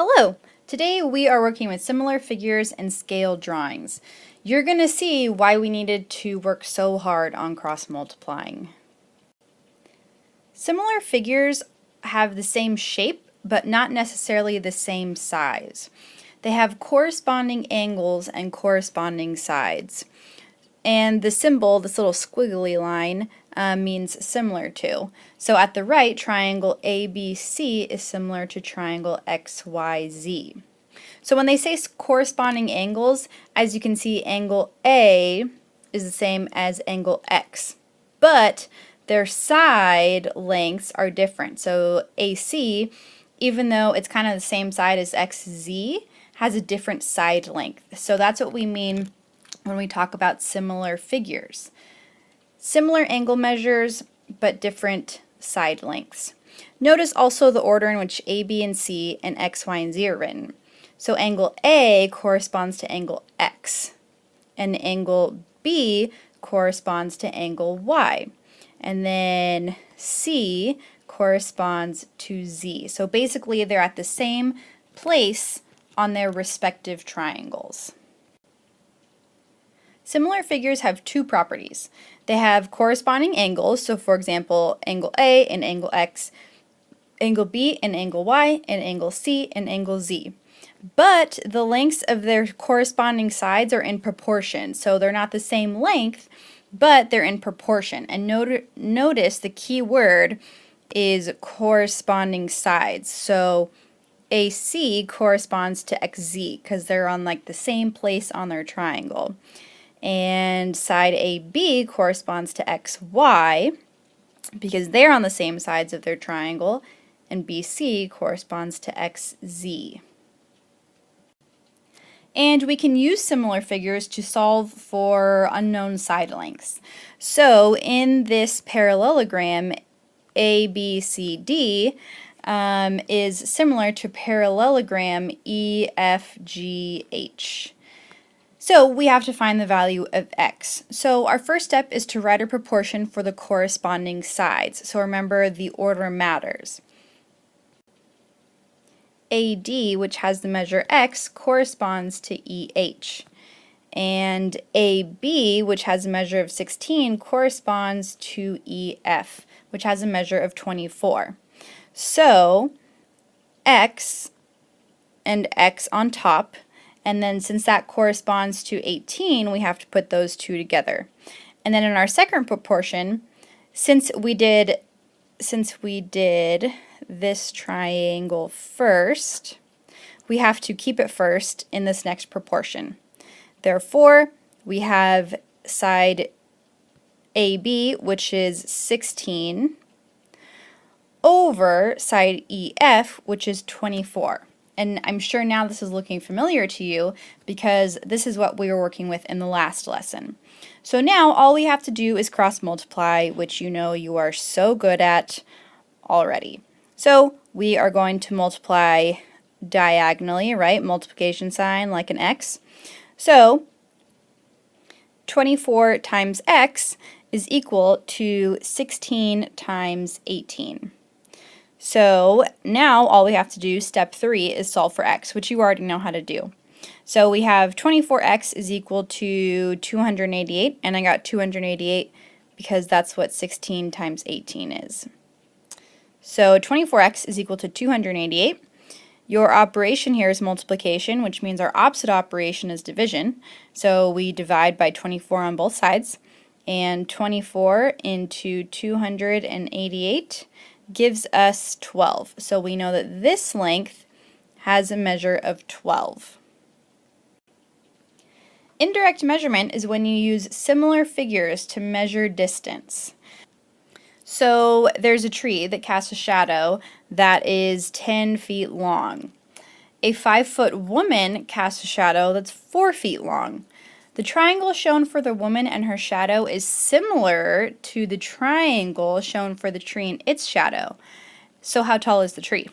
Hello! Today we are working with similar figures and scale drawings. You're going to see why we needed to work so hard on cross multiplying. Similar figures have the same shape, but not necessarily the same size. They have corresponding angles and corresponding sides. And the symbol, this little squiggly line, means similar to. So at the right, triangle ABC is similar to triangle XYZ. So when they say corresponding angles, as you can see, angle A is the same as angle X, but their side lengths are different. So AC, even though it's kind of the same side as XZ, has a different side length. So that's what we mean when we talk about similar figures. Similar angle measures, but different side lengths. Notice also the order in which A, B, and C and X, Y, and Z are written. So angle A corresponds to angle X, and angle B corresponds to angle Y, and then C corresponds to Z. So basically they're at the same place on their respective triangles. Similar figures have two properties. They have corresponding angles, so for example, angle A and angle X, angle B and angle Y, and angle C and angle Z. But the lengths of their corresponding sides are in proportion, so they're not the same length, but they're in proportion. And notice the key word is corresponding sides. So AC corresponds to XZ because they're on like the same place on their triangle. And side AB corresponds to XY because they're on the same sides of their triangle, and BC corresponds to XZ. And we can use similar figures to solve for unknown side lengths. So in this parallelogram, ABCD is similar to parallelogram EFGH. So we have to find the value of x. So our first step is to write a proportion for the corresponding sides. So remember, the order matters. AD, which has the measure x, corresponds to EH. And AB, which has a measure of 16, corresponds to EF, which has a measure of 24. So x and x on top, and then since that corresponds to 18, we have to put those two together. And then in our second proportion, since we did this triangle first, we have to keep it first in this next proportion. Therefore, we have side AB, which is 16, over side EF, which is 24. And I'm sure now this is looking familiar to you because this is what we were working with in the last lesson. So now all we have to do is cross multiply, which you know you are so good at already. So we are going to multiply diagonally, right? Multiplication sign like an X. So 24 times X is equal to 16 times 18. So now all we have to do, step 3, is solve for x, which you already know how to do. So we have 24x is equal to 288, and I got 288 because that's what 16 times 18 is. So 24x is equal to 288. Your operation here is multiplication, which means our opposite operation is division. So we divide by 24 on both sides, and 24 into 288 gives us 12. So we know that this length has a measure of 12. Indirect measurement is when you use similar figures to measure distance. So there's a tree that casts a shadow that is 10 feet long. A 5-foot woman casts a shadow that's 4 feet long. The triangle shown for the woman and her shadow is similar to the triangle shown for the tree and its shadow. So how tall is the tree?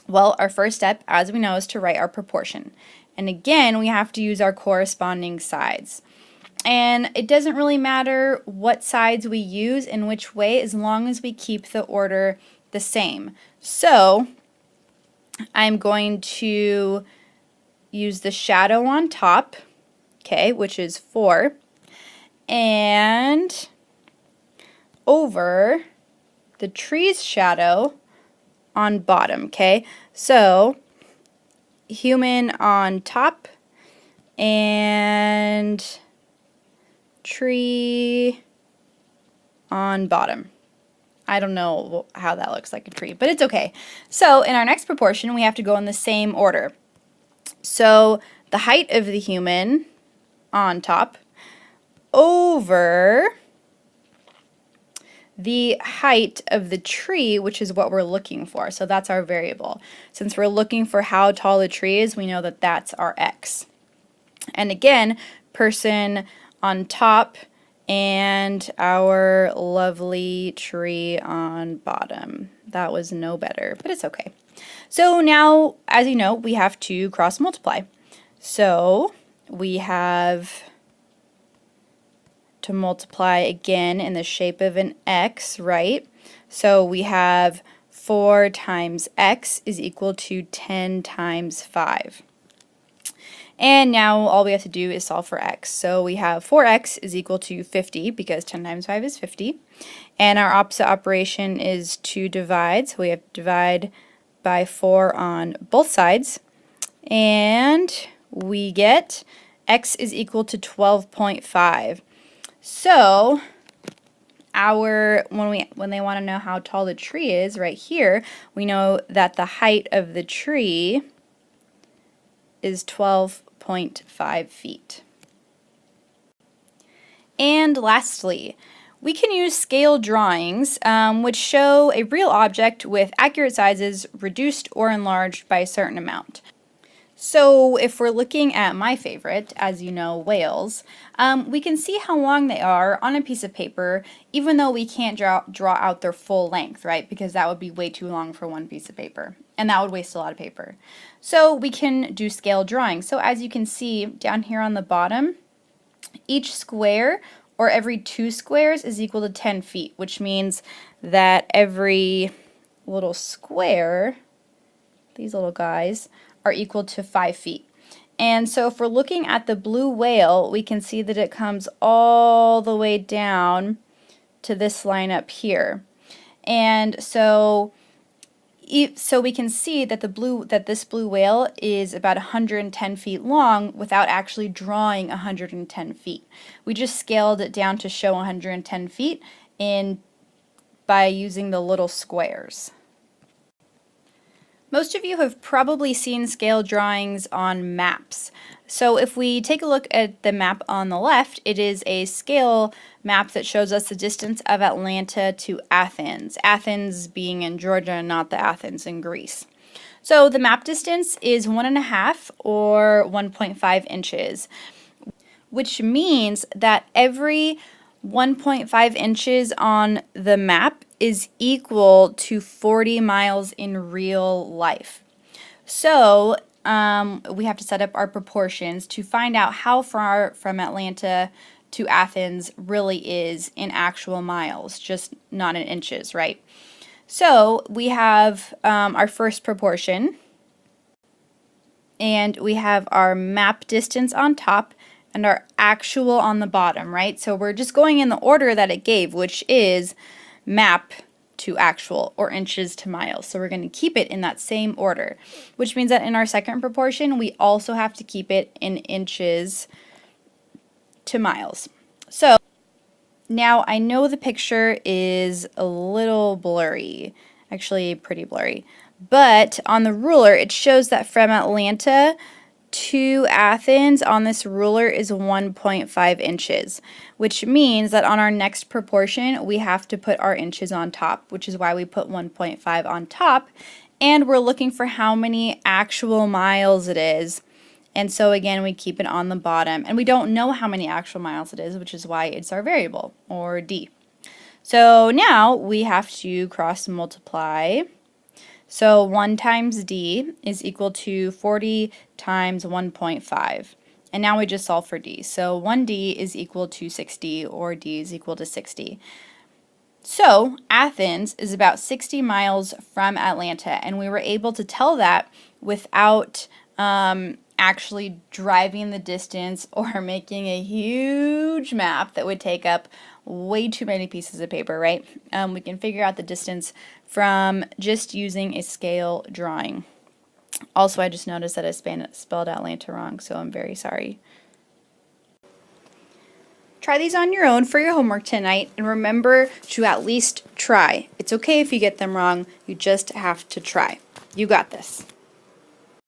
Well, our first step, as we know, is to write our proportion. And again, we have to use our corresponding sides. And it doesn't really matter what sides we use in which way as long as we keep the order the same. So I'm going to use the shadow on top, okay, which is 4, and over the tree's shadow on bottom, okay? So human on top and tree on bottom. I don't know how that looks like a tree, but it's okay. So in our next proportion, we have to go in the same order. So the height of the human on top over the height of the tree, which is what we're looking for. So that's our variable. Since we're looking for how tall the tree is, we know that that's our x. And again, person on top and our lovely tree on bottom. That was no better, but it's okay. So now, as you know, we have to cross multiply. So we have to multiply again in the shape of an x, right? So we have 4 times x is equal to 10 times 5. And now all we have to do is solve for x. So we have 4x is equal to 50 because 10 times 5 is 50. And our opposite operation is to divide. So we have to divide by 4 on both sides. And we get x is equal to 12.5. So when they want to know how tall the tree is, right here, we know that the height of the tree is 12.5 feet. And lastly, we can use scale drawings, which show a real object with accurate sizes reduced or enlarged by a certain amount. So if we're looking at my favorite, as you know, whales, we can see how long they are on a piece of paper, even though we can't draw out their full length, right? Because that would be way too long for one piece of paper, and that would waste a lot of paper. So we can do scale drawings. So as you can see down here on the bottom, each square or every 2 squares is equal to 10 feet, which means that every little square, these little guys, are equal to 5 feet. And so if we're looking at the blue whale, we can see that it comes all the way down to this line up here. And so we can see that this blue whale is about 110 feet long without actually drawing 110 feet. We just scaled it down to show 110 feet by using the little squares. Most of you have probably seen scale drawings on maps. So if we take a look at the map on the left, it is a scale map that shows us the distance of Atlanta to Athens. Athens being in Georgia, not the Athens in Greece. So the map distance is 1.5 or 1.5 inches, which means that every 1.5 inches on the map is equal to 40 miles in real life. So we have to set up our proportions to find out how far from Atlanta to Athens really is in actual miles, just not in inches, right? So we have our first proportion, and we have our map distance on top and our actual on the bottom, right? So we're just going in the order that it gave, which is map to actual, or inches to miles. So we're going to keep it in that same order, which means that in our second proportion, we also have to keep it in inches to miles. So now I know the picture is a little blurry, actually pretty blurry, but on the ruler it shows that from Atlanta to Athens on this ruler is 1.5 inches, which means that on our next proportion we have to put our inches on top, which is why we put 1.5 on top, and we're looking for how many actual miles it is. And so again, we keep it on the bottom, and we don't know how many actual miles it is, which is why it's our variable, or d. So now we have to cross multiply. So 1 times d is equal to 40 times 1.5. And now we just solve for d. So 1d is equal to 60, or d is equal to 60. So Athens is about 60 miles from Atlanta, and we were able to tell that without actually driving the distance or making a huge map that would take up way too many pieces of paper, right? We can figure out the distance from just using a scale drawing. Also, I just noticed that I spelled Atlanta wrong, so I'm very sorry. Try these on your own for your homework tonight, and remember to at least try. It's okay if you get them wrong, you just have to try. You got this.